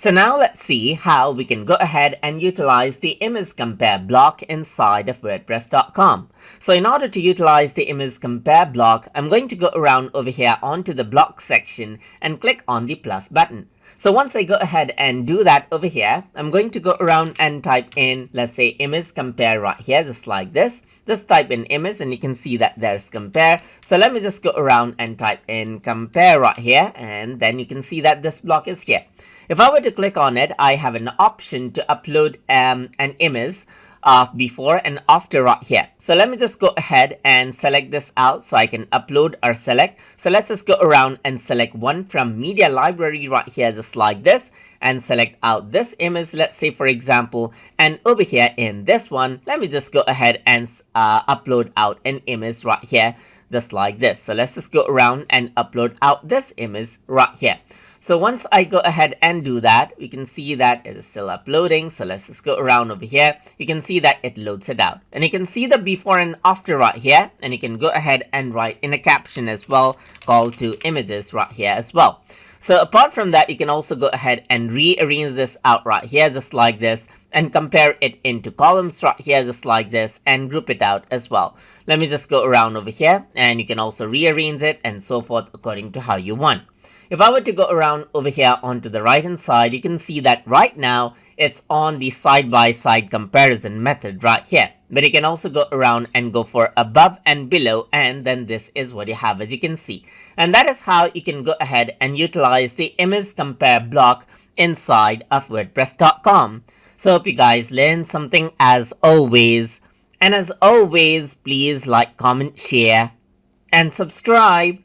So now let's see how we can go ahead and utilize the image compare block inside of wordpress.com. So in order to utilize the image compare block, I'm going to go around over here onto the block section and click on the plus button. So once I go ahead and do that over here, I'm going to go around and type in, let's say, image compare right here, just like this. Just type in image and you can see that there's compare. So let me just go around and type in compare right here, and then you can see that this block is here. If I were to click on it, I have an option to upload an image of before and after right here. So let me just go ahead and select this out so I can upload or select. So let's just go around and select one from media library right here, just like this, and select out this image, let's say for example, and over here in this one, let me just go ahead and upload out an image right here, just like this. So let's just go around and upload out this image right here. So once I go ahead and do that, we can see that it is still uploading. So let's just go around over here. You can see that it loads it out. And you can see the before and after right here. And you can go ahead and write in a caption as well, call to images right here as well. So apart from that, you can also go ahead and rearrange this out right here, just like this, and compare it into columns right here, just like this, and group it out as well. Let me just go around over here, and you can also rearrange it and so forth according to how you want. If I were to go around over here onto the right hand side, you can see that right now it's on the side-by-side comparison method right here. But you can also go around and go for above and below, and then this is what you have, as you can see. And that is how you can go ahead and utilize the image compare block inside of wordpress.com. So hope you guys learned something as always. And as always, please like, comment, share, and subscribe.